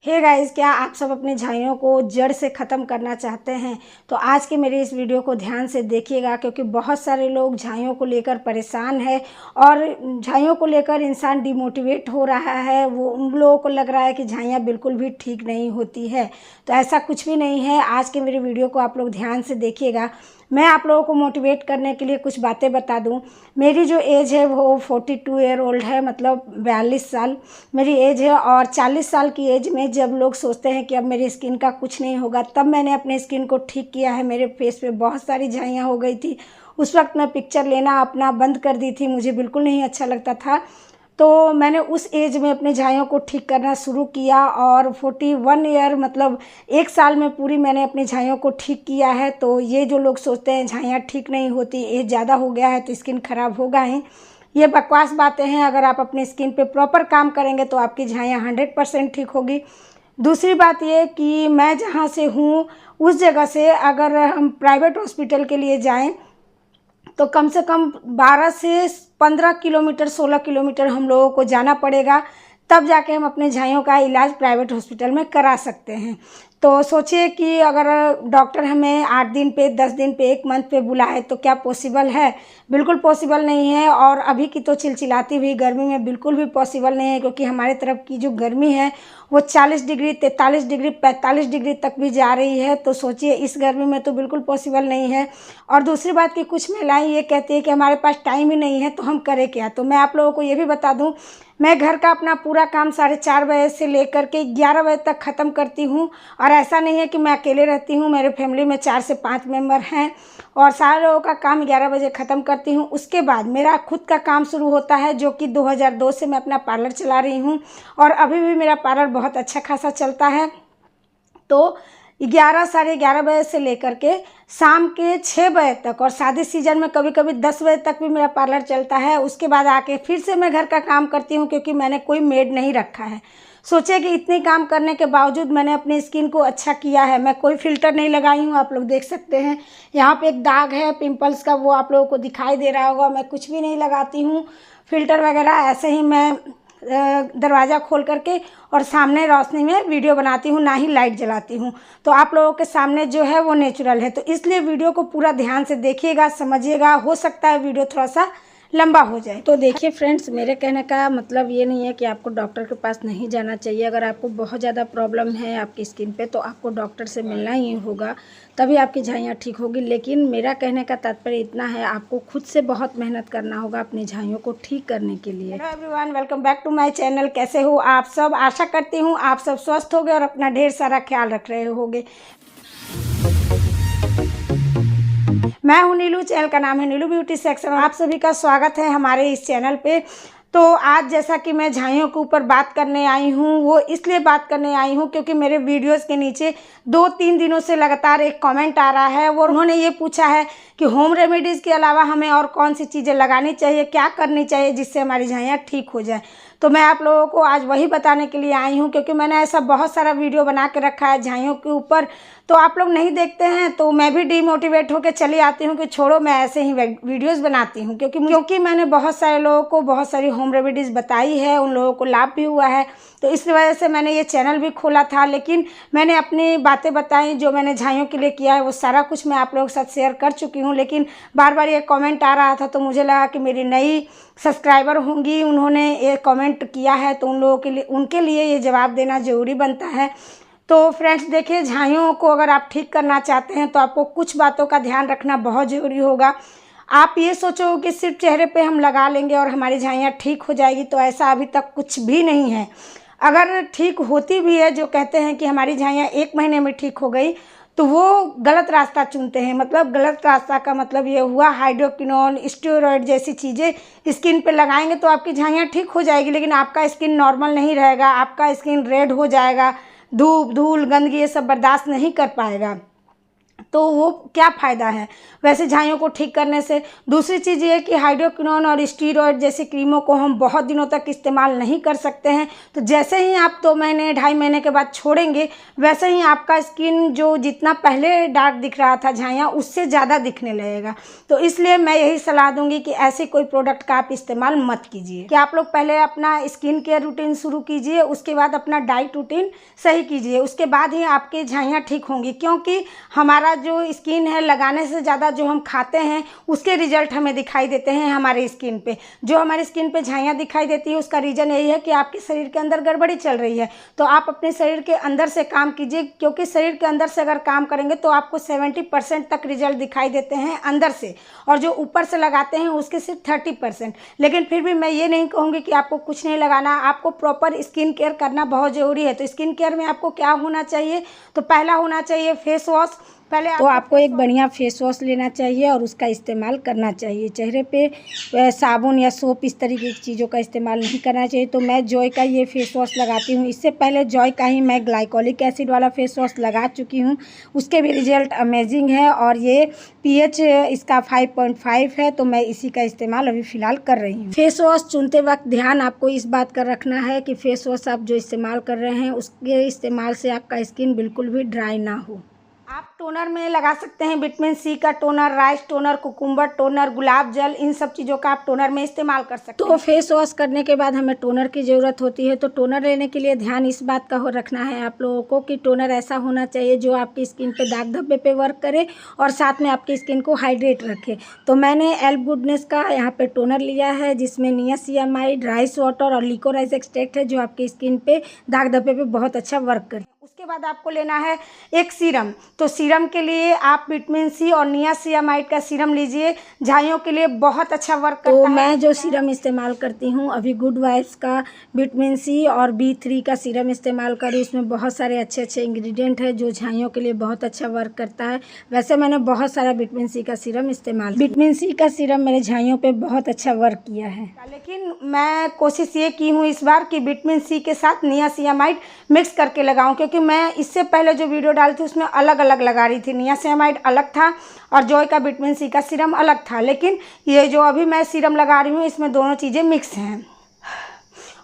Hey guys, क्या आप सब अपने झाइयों को जड़ से ख़त्म करना चाहते हैं? तो आज के मेरे इस वीडियो को ध्यान से देखिएगा, क्योंकि बहुत सारे लोग झाइयों को लेकर परेशान है और झाइयों को लेकर इंसान डिमोटिवेट हो रहा है। वो उन लोगों को लग रहा है कि झाइयाँ बिल्कुल भी ठीक नहीं होती है। तो ऐसा कुछ भी नहीं है। आज के मेरे वीडियो को आप लोग ध्यान से देखिएगा। मैं आप लोगों को मोटिवेट करने के लिए कुछ बातें बता दूं। मेरी जो एज है वो 42 ईयर ओल्ड है, मतलब 42 साल मेरी एज है। और 40 साल की एज में जब लोग सोचते हैं कि अब मेरी स्किन का कुछ नहीं होगा, तब मैंने अपने स्किन को ठीक किया है। मेरे फेस पे बहुत सारी झाइयाँ हो गई थी। उस वक्त मैं पिक्चर लेना अपना बंद कर दी थी, मुझे बिल्कुल नहीं अच्छा लगता था। तो मैंने उस एज में अपने झाइयों को ठीक करना शुरू किया और 41 ईयर मतलब 1 साल में पूरी मैंने अपनी झाइयों को ठीक किया है। तो ये जो लोग सोचते हैं झाइयाँ ठीक नहीं होती, एज ज़्यादा हो गया है तो स्किन ख़राब होगा ही, ये बकवास बातें हैं। अगर आप अपनी स्किन पे प्रॉपर काम करेंगे तो आपकी झाइयाँ 100% ठीक होगी। दूसरी बात ये कि मैं जहाँ से हूँ उस जगह से अगर हम प्राइवेट हॉस्पिटल के लिए जाएं तो कम से कम 12 से 15 किलोमीटर 16 किलोमीटर हम लोगों को जाना पड़ेगा, तब जाके हम अपने झाइयों का इलाज प्राइवेट हॉस्पिटल में करा सकते हैं। तो सोचिए कि अगर डॉक्टर हमें 8 दिन पे 10 दिन पे 1 मंथ पे बुलाए तो क्या पॉसिबल है? बिल्कुल पॉसिबल नहीं है। और अभी की तो चिलचिलाती हुई गर्मी में बिल्कुल भी पॉसिबल नहीं है, क्योंकि हमारे तरफ की जो गर्मी है वो 40 डिग्री 43 डिग्री 45 डिग्री तक भी जा रही है। तो सोचिए इस गर्मी में तो बिल्कुल पॉसिबल नहीं है। और दूसरी बात कि कुछ महिलाएं ये कहती है कि हमारे पास टाइम ही नहीं है तो हम करें क्या। तो मैं आप लोगों को ये भी बता दूं, मैं घर का अपना पूरा काम 4:30 बजे से लेकर के 11 बजे तक ख़त्म करती हूँ। और ऐसा नहीं है कि मैं अकेले रहती हूँ, मेरे फैमिली में 4 से 5 मेंबर हैं और सारे लोगों का काम 11 बजे ख़त्म करती हूँ। उसके बाद मेरा खुद का काम शुरू होता है, जो कि 2002 से मैं अपना पार्लर चला रही हूँ और अभी भी मेरा पार्लर बहुत अच्छा खासा चलता है। तो 11 साढ़े 11 बजे से लेकर के शाम के 6 बजे तक, और शादी सीजन में कभी कभी 10 बजे तक भी मेरा पार्लर चलता है। उसके बाद आके फिर से मैं घर का काम करती हूँ, क्योंकि मैंने कोई मेड नहीं रखा है। सोचिए कि इतनी काम करने के बावजूद मैंने अपनी स्किन को अच्छा किया है। मैं कोई फिल्टर नहीं लगाई हूँ, आप लोग देख सकते हैं यहाँ पे एक दाग है पिंपल्स का, वो आप लोगों को दिखाई दे रहा होगा। मैं कुछ भी नहीं लगाती हूँ फिल्टर वगैरह, ऐसे ही मैं दरवाज़ा खोल करके और सामने रोशनी में वीडियो बनाती हूँ, ना ही लाइट जलाती हूँ। तो आप लोगों के सामने जो है वो नेचुरल है। तो इसलिए वीडियो को पूरा ध्यान से देखिएगा, समझिएगा। हो सकता है वीडियो थोड़ा सा लंबा हो जाए। तो देखिए फ्रेंड्स, मेरे कहने का मतलब ये नहीं है कि आपको डॉक्टर के पास नहीं जाना चाहिए। अगर आपको बहुत ज़्यादा प्रॉब्लम है आपकी स्किन पे तो आपको डॉक्टर से मिलना ही होगा, तभी आपकी झाइयाँ ठीक होगी। लेकिन मेरा कहने का तात्पर्य इतना है, आपको खुद से बहुत मेहनत करना होगा अपनी झाइयों को ठीक करने के लिए। Hello everyone, welcome back to my channel. कैसे हो आप सब? आशा करती हूँ आप सब स्वस्थ होंगे और अपना ढेर सारा ख्याल रख रहे होंगे। मैं हूं नीलू, चैनल का नाम है नीलू ब्यूटी सेक्शन। आप सभी का स्वागत है हमारे इस चैनल पे। तो आज जैसा कि मैं झाइयों के ऊपर बात करने आई हूँ, वो इसलिए बात करने आई हूँ क्योंकि मेरे वीडियोस के नीचे 2-3 दिनों से लगातार एक कमेंट आ रहा है और उन्होंने ये पूछा है कि होम रेमेडीज़ के अलावा हमें और कौन सी चीज़ें लगानी चाहिए, क्या करनी चाहिए जिससे हमारी झाइयाँ ठीक हो जाए। तो मैं आप लोगों को आज वही बताने के लिए आई हूँ, क्योंकि मैंने ऐसा बहुत सारा वीडियो बना के रखा है झाइयों के ऊपर, तो आप लोग नहीं देखते हैं। तो मैं भी डीमोटिवेट होकर चली आती हूँ कि छोड़ो, मैं ऐसे ही वीडियोस बनाती हूँ, क्योंकि मैंने बहुत सारे लोगों को बहुत सारी होम रेमेडीज़ बताई है, उन लोगों को लाभ भी हुआ है। तो इस वजह से मैंने ये चैनल भी खोला था। लेकिन मैंने अपनी बातें बताई, जो मैंने झाइयों के लिए किया है वो सारा कुछ मैं आप लोगों के साथ शेयर कर चुकी हूँ। लेकिन बार बार ये कमेंट आ रहा था, तो मुझे लगा कि मेरी नई सब्सक्राइबर होंगी, उन्होंने ये कमेंट किया है, तो उनके लिए ये जवाब देना ज़रूरी बनता है। तो फ्रेंड्स देखिए, झाइयों को अगर आप ठीक करना चाहते हैं तो आपको कुछ बातों का ध्यान रखना बहुत ज़रूरी होगा। आप ये सोचो कि सिर्फ चेहरे पे हम लगा लेंगे और हमारी झाइयाँ ठीक हो जाएगी, तो ऐसा अभी तक कुछ भी नहीं है। अगर ठीक होती भी है, जो कहते हैं कि हमारी झाइयाँ 1 महीने में ठीक हो गई, तो वो गलत रास्ता चुनते हैं। मतलब गलत रास्ता का मतलब ये हुआ, हाइड्रोक्विनोन स्टेरॉयड जैसी चीज़ें स्किन पे लगाएंगे तो आपकी झाइयाँ ठीक हो जाएगी, लेकिन आपका स्किन नॉर्मल नहीं रहेगा, आपका स्किन रेड हो जाएगा, धूप धूल गंदगी ये सब बर्दाश्त नहीं कर पाएगा। तो वो क्या फ़ायदा है वैसे झाइयों को ठीक करने से। दूसरी चीज़ ये कि हाइड्रोक्विनोन और स्टीरॉयड जैसी क्रीमों को हम बहुत दिनों तक इस्तेमाल नहीं कर सकते हैं। तो जैसे ही आप 2 महीने 2.5 महीने के बाद छोड़ेंगे, वैसे ही आपका स्किन जो जितना पहले डार्क दिख रहा था झाइयाँ, उससे ज़्यादा दिखने लगेगा। तो इसलिए मैं यही सलाह दूंगी कि ऐसे कोई प्रोडक्ट का आप इस्तेमाल मत कीजिए, कि आप लोग पहले अपना स्किन केयर रूटीन शुरू कीजिए, उसके बाद अपना डाइट रूटीन सही कीजिए, उसके बाद ही आपकी झाइयाँ ठीक होंगी। क्योंकि हमारा जो स्किन है, लगाने से ज़्यादा जो हम खाते हैं उसके रिजल्ट हमें दिखाई देते हैं हमारे स्किन पे। जो हमारे स्किन पे झाइयाँ दिखाई देती है उसका रीज़न यही है कि आपके शरीर के अंदर गड़बड़ी चल रही है। तो आप अपने शरीर के अंदर से काम कीजिए, क्योंकि शरीर के अंदर से अगर काम करेंगे तो आपको 70% तक रिजल्ट दिखाई देते हैं अंदर से, और जो ऊपर से लगाते हैं उसके सिर्फ 30%। लेकिन फिर भी मैं ये नहीं कहूँगी कि आपको कुछ नहीं लगाना, आपको प्रॉपर स्किन केयर करना बहुत ज़रूरी है। तो स्किन केयर में आपको क्या होना चाहिए, तो पहला होना चाहिए फेस वॉश। पहले तो आपको एक बढ़िया फेस वॉश लेना चाहिए और उसका इस्तेमाल करना चाहिए। चेहरे पे साबुन या सोप इस तरीके की चीज़ों का इस्तेमाल नहीं करना चाहिए। तो मैं जॉय का ये फेस वॉश लगाती हूँ। इससे पहले जॉय का ही मैं ग्लाइकोलिक एसिड वाला फेस वॉश लगा चुकी हूँ, उसके भी रिजल्ट अमेजिंग है। और ये pH इसका 5.5 है, तो मैं इसी का इस्तेमाल अभी फ़िलहाल कर रही हूँ। फेस वॉश चुनते वक्त ध्यान आपको इस बात का रखना है कि फेस वॉश आप जो इस्तेमाल कर रहे हैं उसके इस्तेमाल से आपका स्किन बिल्कुल भी ड्राई ना हो। आप टोनर में लगा सकते हैं विटामिन सी का toner, rice toner, cucumber toner, गुलाब जल, इन सब चीज़ों का आप टोनर में इस्तेमाल कर सकते हैं। तो फेस वॉश करने के बाद हमें टोनर की ज़रूरत होती है। तो टोनर लेने के लिए ध्यान इस बात का रखना है आप लोगों को कि टोनर ऐसा होना चाहिए जो आपकी स्किन पे दाग धब्बे पे वर्क करे और साथ में आपकी स्किन को हाइड्रेट रखे। तो मैंने एल्फ गुडनेस का यहाँ पे टोनर लिया है, जिसमें नियासिनामाइड, राइस वाटर और लिकोराइस एक्सट्रैक्ट है, जो आपकी स्किन पे दाग धब्बे पे बहुत अच्छा वर्क करे। उसके बाद आपको लेना है एक सीरम। तो सीरम के लिए आप विटामिन सी और नियासिनामाइड का सीरम लीजिए, झाइयों के लिए बहुत अच्छा वर्क करता है। तो मैं जो सीरम इस्तेमाल करती हूँ अभी गुड वाइब्स का विटामिन सी और B3 का सीरम इस्तेमाल करी। उसमें बहुत सारे अच्छे अच्छे इंग्रेडिएंट है जो झाइयों के लिए बहुत अच्छा वर्क करता है। वैसे मैंने बहुत सारा विटामिन सी का सीरम इस्तेमाल, विटामिन सी का सीरम मेरे झाइयों पे बहुत अच्छा वर्क किया है। लेकिन मैं कोशिश ये की हूँ इस बार कि विटामिन सी के साथ नियासिनामाइड मिक्स करके लगाऊं, क्योंकि मैं इससे पहले जो वीडियो डाली थी उसमें अलग अलग लगा रही थी। नियासिनामाइड अलग था और जॉय का विटामिन सी का सीरम अलग था, लेकिन ये जो अभी मैं सीरम लगा रही हूँ इसमें दोनों चीज़ें मिक्स हैं।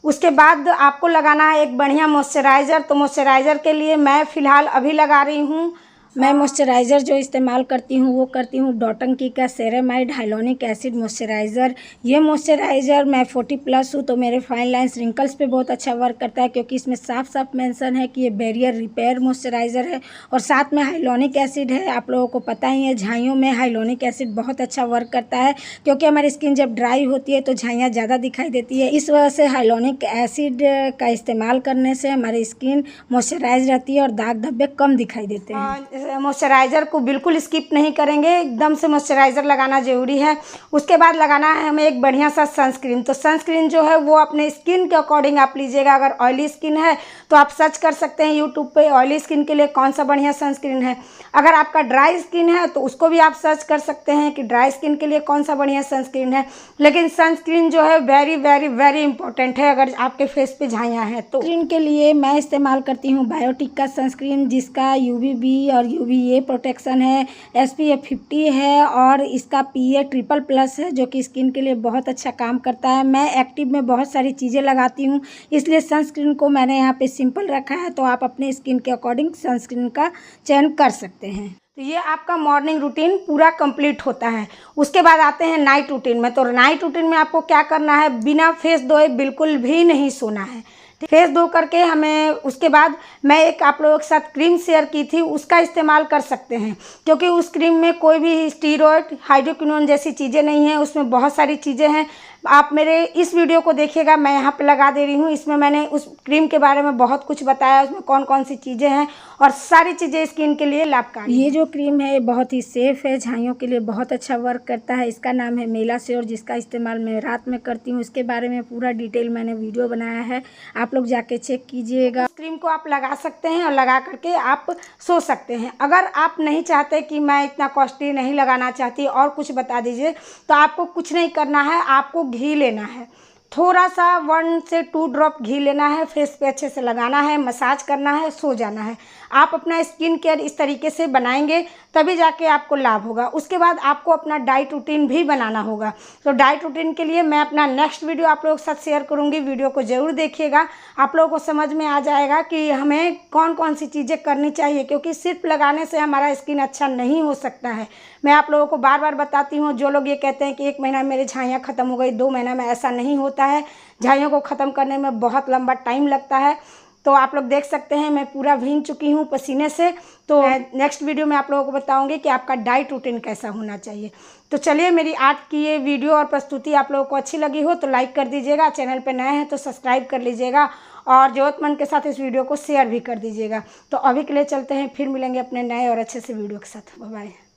उसके बाद आपको लगाना है एक बढ़िया मॉइस्चराइज़र। तो मॉइस्चराइज़र के लिए मैं फ़िलहाल अभी लगा रही हूँ, मैं मॉइस्चराइज़र जो इस्तेमाल करती हूँ वो करती हूँ डॉटन-की का सेरेमाइड हाइलोनिक एसिड मॉइस्चराइज़र। ये मॉइस्चराइज़र मैं 40+ हूँ, तो मेरे फाइन लाइन्स रिंकल्स पे बहुत अच्छा वर्क करता है, क्योंकि इसमें साफ साफ मेंशन है कि ये बैरियर रिपेयर मॉइस्चराइज़र है और साथ में हाइलोनिक एसिड है। आप लोगों को पता ही है झाइयों में हाइलोनिक एसिड बहुत अच्छा वर्क करता है, क्योंकि हमारी स्किन जब ड्राई होती है तो झाइयाँ ज़्यादा दिखाई देती है। इस वजह से हाइलोनिक एसिड का इस्तेमाल करने से हमारी स्किन मॉइस्चराइज रहती है और दाग धब्बे कम दिखाई देते हैं। मॉइस्चराइज़र को बिल्कुल स्किप नहीं करेंगे, एकदम से मॉइस्चराइज़र लगाना ज़रूरी है। उसके बाद लगाना है हमें एक बढ़िया सा सनस्क्रीन। तो सनस्क्रीन जो है वो अपने स्किन के अकॉर्डिंग आप लीजिएगा। अगर ऑयली स्किन है तो आप सर्च कर सकते हैं यूट्यूब पे ऑयली स्किन के लिए कौन सा बढ़िया सनस्क्रीन है। अगर आपका ड्राई स्किन है तो उसको भी आप सर्च कर सकते हैं कि ड्राई स्किन के लिए कौन सा बढ़िया सनस्क्रीन है। लेकिन सनस्क्रीन जो है वेरी वेरी वेरी इंपॉर्टेंट है अगर आपके फेस पे झाइयाँ हैं तो। स्किन के लिए मैं इस्तेमाल करती हूँ बायोटिक का सनस्क्रीन, जिसका UVB और UVA प्रोटेक्शन है, SPF 50 है और इसका PA ट्रिपल+ है, जो कि स्किन के लिए बहुत अच्छा काम करता है। मैं एक्टिव में बहुत सारी चीज़ें लगाती हूँ, इसलिए सनस्क्रीन को मैंने यहाँ पे सिंपल रखा है। तो आप अपने स्किन के अकॉर्डिंग सनस्क्रीन का चयन कर सकते हैं। तो ये आपका मॉर्निंग रूटीन पूरा कंप्लीट होता है। उसके बाद आते हैं नाइट रूटीन में। तो नाइट रूटीन में आपको क्या करना है, बिना फेस धोए बिल्कुल भी नहीं सोना है। फेस धो करके हमें उसके बाद मैं एक आप लोगों के साथ क्रीम शेयर की थी, उसका इस्तेमाल कर सकते हैं, क्योंकि उस क्रीम में कोई भी स्टीरॉयड, हाइड्रोक्विनोन जैसी चीज़ें नहीं हैं, उसमें बहुत सारी चीज़ें हैं। आप मेरे इस वीडियो को देखिएगा, मैं यहाँ पे लगा दे रही हूँ। इसमें मैंने उस क्रीम के बारे में बहुत कुछ बताया, उसमें कौन कौन सी चीज़ें हैं और सारी चीज़ें स्किन के लिए लाभकारी। ये जो क्रीम है बहुत ही सेफ़ है, झाइयों के लिए बहुत अच्छा वर्क करता है। इसका नाम है मेलाश्योर, जिसका इस्तेमाल मैं रात में करती हूँ। इसके बारे में पूरा डिटेल मैंने वीडियो बनाया है, आप लोग जाके चेक कीजिएगा। इस क्रीम को आप लगा सकते हैं और लगा करके आप सो सकते हैं। अगर आप नहीं चाहते कि मैं इतना कॉस्टली नहीं लगाना चाहती और कुछ बता दीजिए, तो आपको कुछ नहीं करना है, आपको घी लेना है। थोड़ा सा 1 से 2 ड्रॉप घी लेना है, फेस पे अच्छे से लगाना है, मसाज करना है, सो जाना है। आप अपना स्किन केयर इस तरीके से बनाएंगे तभी जाके आपको लाभ होगा। उसके बाद आपको अपना डाइट रूटीन भी बनाना होगा। तो डाइट रूटीन के लिए मैं अपना नेक्स्ट वीडियो आप लोगों के साथ शेयर करूंगी। वीडियो को ज़रूर देखिएगा, आप लोगों को समझ में आ जाएगा कि हमें कौन कौन सी चीज़ें करनी चाहिए, क्योंकि सिर्फ लगाने से हमारा स्किन अच्छा नहीं हो सकता है। मैं आप लोगों को बार बार बताती हूँ, जो लोग ये कहते हैं कि 1 महीना में मेरी झाइयाँ ख़त्म हो गई, 2 महीना में, ऐसा नहीं होता है। झाइयों को ख़त्म करने में बहुत लंबा टाइम लगता है। तो आप लोग देख सकते हैं मैं पूरा भीग चुकी हूँ पसीने से। तो नेक्स्ट वीडियो में आप लोगों को बताऊंगी कि आपका डाइट रूटीन कैसा होना चाहिए। तो चलिए, मेरी आज की ये वीडियो और प्रस्तुति आप लोगों को अच्छी लगी हो तो लाइक कर दीजिएगा, चैनल पे नए हैं तो सब्सक्राइब कर लीजिएगा और ज़रूरतमंद के साथ इस वीडियो को शेयर भी कर दीजिएगा। तो अभी के लिए चलते हैं, फिर मिलेंगे अपने नए और अच्छे से वीडियो के साथ। Bye bye.